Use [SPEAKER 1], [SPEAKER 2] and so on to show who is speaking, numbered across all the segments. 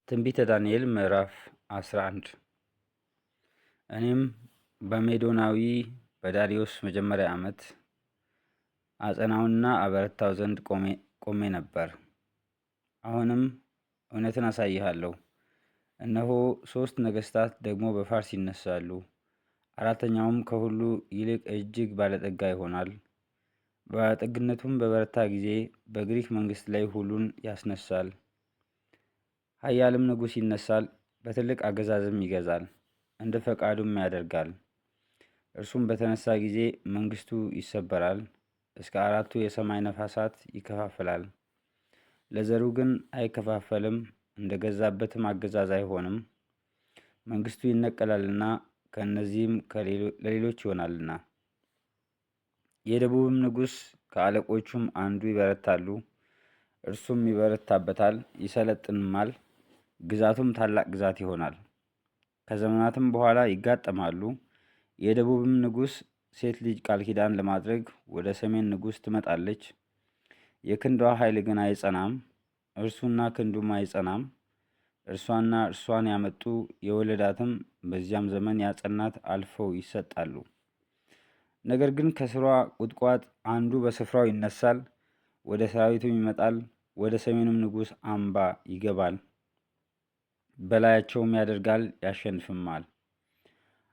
[SPEAKER 1] ትንቢተ ዳንኤል ምዕራፍ 11 እኔም በሜዶናዊ በዳርዮስ መጀመሪያ ዓመት አጸናውና አበረታው ዘንድ ቆሜ ነበር። አሁንም እውነትን አሳይሃለሁ። እነሆ 3 ነገሥታት ደግሞ በፋርስ ይነሳሉ። አራተኛውም ከሁሉ ይልቅ እጅግ ባለጠጋ ይሆናል። ባለጠግነቱም በበረታ ጊዜ በግሪክ መንግሥት ላይ ሁሉን ያስነሳል። ኃያልም ንጉሥ ይነሳል፣ በትልቅ አገዛዝም ይገዛል፣ እንደ ፈቃዱም ያደርጋል። እርሱም በተነሳ ጊዜ መንግሥቱ ይሰበራል፣ እስከ 4ቱ የሰማይ ነፋሳት ይከፋፈላል። ለዘሩ ግን አይከፋፈልም፣ እንደ ገዛበትም አገዛዝ አይሆንም። መንግሥቱ ይነቀላልና ከእነዚህም ለሌሎች ይሆናልና። የደቡብም ንጉሥ ከአለቆቹም አንዱ ይበረታሉ፣ እርሱም ይበረታበታል፣ ይሰለጥንማል፣ ግዛቱም ታላቅ ግዛት ይሆናል። ከዘመናትም በኋላ ይጋጠማሉ። የደቡብም ንጉሥ ሴት ልጅ ቃል ኪዳን ለማድረግ ወደ ሰሜን ንጉሥ ትመጣለች። የክንዷ ኃይል ግን አይጸናም፣ እርሱና ክንዱም አይጸናም። እርሷና እርሷን ያመጡ የወለዳትም በዚያም ዘመን ያጸናት አልፈው ይሰጣሉ። ነገር ግን ከስሯ ቁጥቋጥ አንዱ በስፍራው ይነሳል፣ ወደ ሰራዊቱም ይመጣል፣ ወደ ሰሜኑም ንጉሥ አምባ ይገባል፣ በላያቸውም ያደርጋል፣ ያሸንፍማል።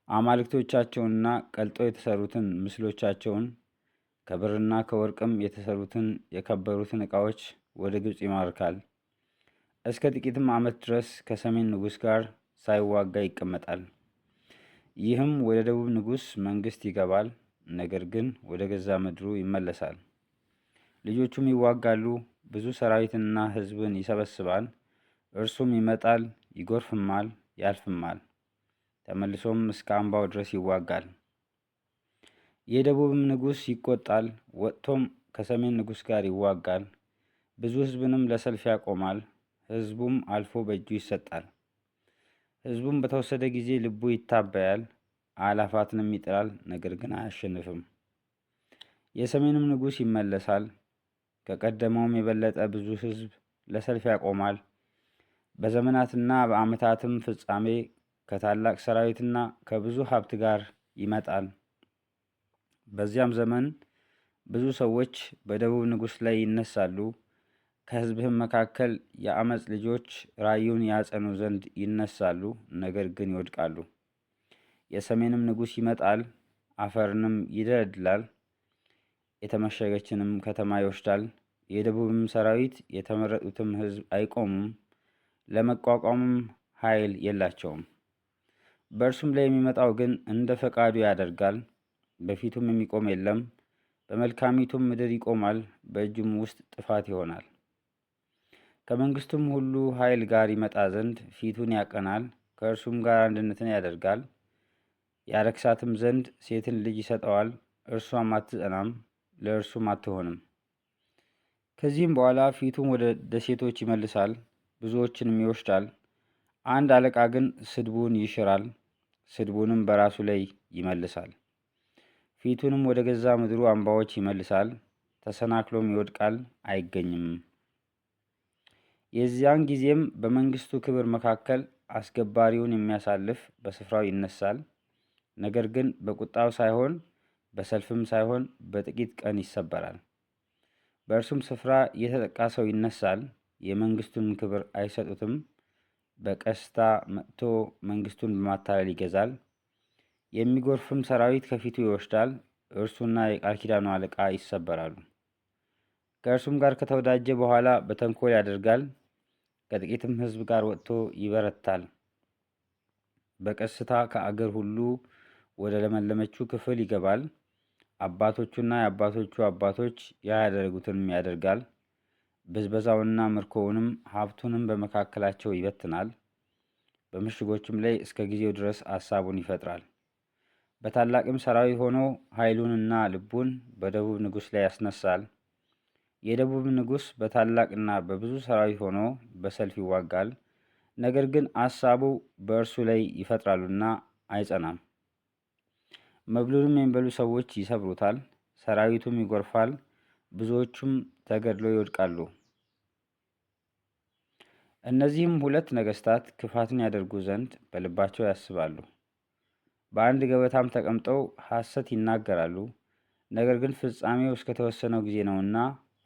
[SPEAKER 1] አማልክቶቻቸውንና ቀልጠው የተሰሩትን ምስሎቻቸውን ከብርና ከወርቅም የተሰሩትን የከበሩትን ዕቃዎች ወደ ግብፅ ይማርካል። እስከ ጥቂትም ዓመት ድረስ ከሰሜን ንጉሥ ጋር ሳይዋጋ ይቀመጣል። ይህም ወደ ደቡብ ንጉሥ መንግሥት ይገባል፣ ነገር ግን ወደ ገዛ ምድሩ ይመለሳል። ልጆቹም ይዋጋሉ፣ ብዙ ሰራዊትንና ሕዝብን ይሰበስባል። እርሱም ይመጣል፣ ይጎርፍማል፣ ያልፍማል፣ ተመልሶም እስከ አምባው ድረስ ይዋጋል። የደቡብም ንጉሥ ይቆጣል፣ ወጥቶም ከሰሜን ንጉሥ ጋር ይዋጋል። ብዙ ሕዝብንም ለሰልፍ ያቆማል፣ ሕዝቡም አልፎ በእጁ ይሰጣል። ሕዝቡም በተወሰደ ጊዜ ልቡ ይታበያል፣ አእላፋትንም ይጥላል፣ ነገር ግን አያሸንፍም። የሰሜንም ንጉሥ ይመለሳል፣ ከቀደመውም የበለጠ ብዙ ሕዝብ ለሰልፍ ያቆማል። በዘመናትና በዓመታትም ፍጻሜ ከታላቅ ሰራዊትና ከብዙ ሀብት ጋር ይመጣል። በዚያም ዘመን ብዙ ሰዎች በደቡብ ንጉሥ ላይ ይነሳሉ። ከሕዝብህም መካከል የአመፅ ልጆች ራእዩን ያጸኑ ዘንድ ይነሳሉ፣ ነገር ግን ይወድቃሉ። የሰሜንም ንጉሥ ይመጣል፣ አፈርንም ይደለድላል፣ የተመሸገችንም ከተማ ይወስዳል። የደቡብም ሰራዊት የተመረጡትም ሕዝብ አይቆሙም፣ ለመቋቋምም ኃይል የላቸውም። በእርሱም ላይ የሚመጣው ግን እንደ ፈቃዱ ያደርጋል፣ በፊቱም የሚቆም የለም። በመልካሚቱም ምድር ይቆማል፣ በእጁም ውስጥ ጥፋት ይሆናል። ከመንግስቱም ሁሉ ኃይል ጋር ይመጣ ዘንድ ፊቱን ያቀናል፣ ከእርሱም ጋር አንድነትን ያደርጋል። ያረክሳትም ዘንድ ሴትን ልጅ ይሰጠዋል፣ እርሷም አትጸናም፣ ለእርሱም አትሆንም። ከዚህም በኋላ ፊቱን ወደ ደሴቶች ይመልሳል፣ ብዙዎችንም ይወስዳል። አንድ አለቃ ግን ስድቡን ይሽራል፣ ስድቡንም በራሱ ላይ ይመልሳል። ፊቱንም ወደ ገዛ ምድሩ አምባዎች ይመልሳል፣ ተሰናክሎም ይወድቃል፣ አይገኝም። የዚያን ጊዜም በመንግስቱ ክብር መካከል አስገባሪውን የሚያሳልፍ በስፍራው ይነሳል። ነገር ግን በቁጣው ሳይሆን በሰልፍም ሳይሆን በጥቂት ቀን ይሰበራል። በእርሱም ስፍራ የተጠቃ ሰው ይነሳል፣ የመንግስቱን ክብር አይሰጡትም። በቀስታ መጥቶ መንግስቱን በማታለል ይገዛል። የሚጎርፍም ሰራዊት ከፊቱ ይወስዳል፣ እርሱና የቃል ኪዳኑ አለቃ ይሰበራሉ። ከእርሱም ጋር ከተወዳጀ በኋላ በተንኮል ያደርጋል፣ ከጥቂትም ሕዝብ ጋር ወጥቶ ይበረታል። በቀስታ ከአገር ሁሉ ወደ ለመለመችው ክፍል ይገባል። አባቶቹና የአባቶቹ አባቶች ያደረጉትንም ያደርጋል። ብዝበዛውንና ምርኮውንም ሀብቱንም በመካከላቸው ይበትናል። በምሽጎችም ላይ እስከ ጊዜው ድረስ አሳቡን ይፈጥራል። በታላቅም ሰራዊት ሆኖ ኃይሉንና ልቡን በደቡብ ንጉሥ ላይ ያስነሳል። የደቡብ ንጉሥ በታላቅና በብዙ ሰራዊት ሆኖ በሰልፍ ይዋጋል። ነገር ግን አሳቡ በእርሱ ላይ ይፈጥራሉና አይጸናም። መብሉንም የሚበሉ ሰዎች ይሰብሩታል፣ ሰራዊቱም ይጎርፋል፣ ብዙዎቹም ተገድለው ይወድቃሉ። እነዚህም ሁለት ነገሥታት ክፋትን ያደርጉ ዘንድ በልባቸው ያስባሉ። በአንድ ገበታም ተቀምጠው ሐሰት ይናገራሉ። ነገር ግን ፍጻሜው እስከተወሰነው ጊዜ ነውና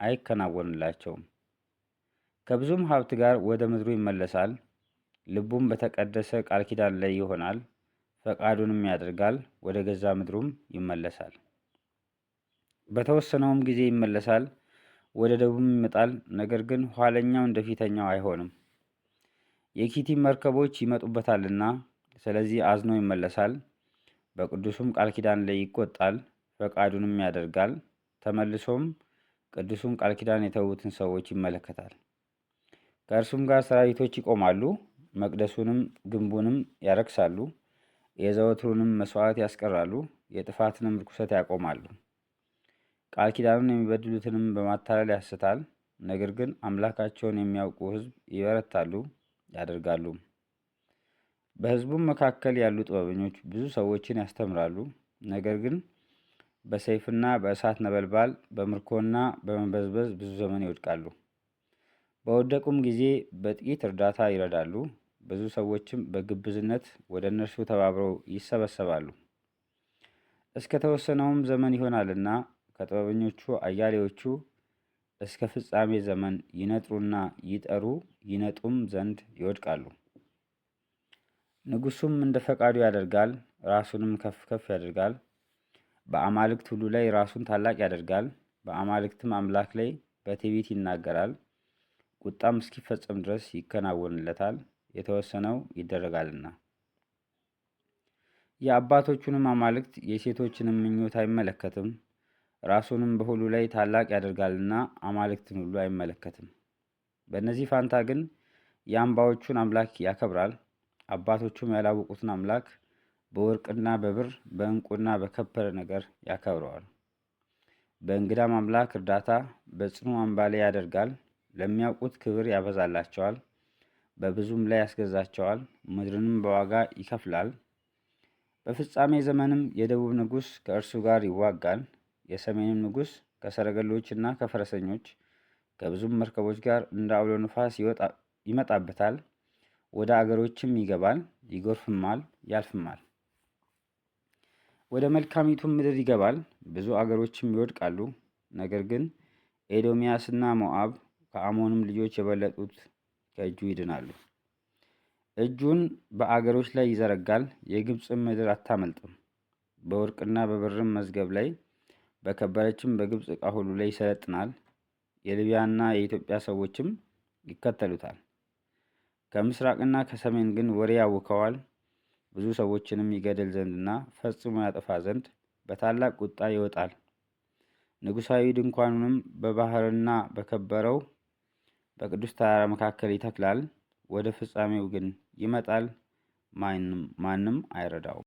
[SPEAKER 1] አይከናወንላቸውም። ከብዙም ሀብት ጋር ወደ ምድሩ ይመለሳል። ልቡም በተቀደሰ ቃል ኪዳን ላይ ይሆናል። ፈቃዱንም ያደርጋል፣ ወደ ገዛ ምድሩም ይመለሳል። በተወሰነውም ጊዜ ይመለሳል፣ ወደ ደቡብም ይመጣል። ነገር ግን ኋለኛው እንደ ፊተኛው አይሆንም። የኪቲም መርከቦች ይመጡበታልና፣ ስለዚህ አዝኖ ይመለሳል። በቅዱሱም ቃል ኪዳን ላይ ይቆጣል፣ ፈቃዱንም ያደርጋል። ተመልሶም ቅዱሱን ቃል ኪዳን የተዉትን ሰዎች ይመለከታል። ከእርሱም ጋር ሰራዊቶች ይቆማሉ፣ መቅደሱንም ግንቡንም ያረክሳሉ፣ የዘወትሩንም መስዋዕት ያስቀራሉ፣ የጥፋትንም ርኩሰት ያቆማሉ። ቃል ኪዳኑን የሚበድሉትንም በማታለል ያስታል። ነገር ግን አምላካቸውን የሚያውቁ ሕዝብ ይበረታሉ ያደርጋሉ። በሕዝቡም መካከል ያሉ ጥበበኞች ብዙ ሰዎችን ያስተምራሉ። ነገር ግን በሰይፍና በእሳት ነበልባል በምርኮና በመበዝበዝ ብዙ ዘመን ይወድቃሉ። በወደቁም ጊዜ በጥቂት እርዳታ ይረዳሉ። ብዙ ሰዎችም በግብዝነት ወደ እነርሱ ተባብረው ይሰበሰባሉ። እስከ ተወሰነውም ዘመን ይሆናልና ከጥበበኞቹ አያሌዎቹ እስከ ፍጻሜ ዘመን ይነጥሩና ይጠሩ ይነጡም ዘንድ ይወድቃሉ። ንጉሡም እንደ ፈቃዱ ያደርጋል፣ ራሱንም ከፍ ከፍ ያደርጋል። በአማልክት ሁሉ ላይ ራሱን ታላቅ ያደርጋል። በአማልክትም አምላክ ላይ በትዕቢት ይናገራል። ቁጣም እስኪፈጸም ድረስ ይከናወንለታል፣ የተወሰነው ይደረጋልና። የአባቶቹንም አማልክት የሴቶችንም ምኞት አይመለከትም። ራሱንም በሁሉ ላይ ታላቅ ያደርጋልና አማልክትን ሁሉ አይመለከትም። በእነዚህ ፋንታ ግን የአምባዎቹን አምላክ ያከብራል። አባቶቹም ያላወቁትን አምላክ በወርቅና በብር በዕንቁና በከበረ ነገር ያከብረዋል። በእንግዳም አምላክ እርዳታ በጽኑ አምባ ላይ ያደርጋል። ለሚያውቁት ክብር ያበዛላቸዋል፣ በብዙም ላይ ያስገዛቸዋል። ምድርንም በዋጋ ይከፍላል። በፍጻሜ ዘመንም የደቡብ ንጉሥ ከእርሱ ጋር ይዋጋል። የሰሜንም ንጉሥ ከሰረገሎችና ከፈረሰኞች ከብዙም መርከቦች ጋር እንደ አውሎ ነፋስ ይመጣበታል። ወደ አገሮችም ይገባል፣ ይጎርፍማል፣ ያልፍማል። ወደ መልካሚቱም ምድር ይገባል፣ ብዙ አገሮችም ይወድቃሉ። ነገር ግን ኤዶምያስና ሞዓብ ከአሞንም ልጆች የበለጡት ከእጁ ይድናሉ። እጁን በአገሮች ላይ ይዘረጋል፣ የግብፅም ምድር አታመልጥም። በወርቅና በብርም መዝገብ ላይ በከበረችም በግብፅ ዕቃ ሁሉ ላይ ይሰለጥናል። የሊቢያና የኢትዮጵያ ሰዎችም ይከተሉታል። ከምስራቅና ከሰሜን ግን ወሬ ያውከዋል። ብዙ ሰዎችንም ይገድል ዘንድና ፈጽሞ ያጠፋ ዘንድ በታላቅ ቁጣ ይወጣል። ንጉሣዊ ድንኳኑንም በባህርና በከበረው በቅዱስ ተራራ መካከል ይተክላል። ወደ ፍጻሜው ግን ይመጣል፣ ማንም አይረዳውም።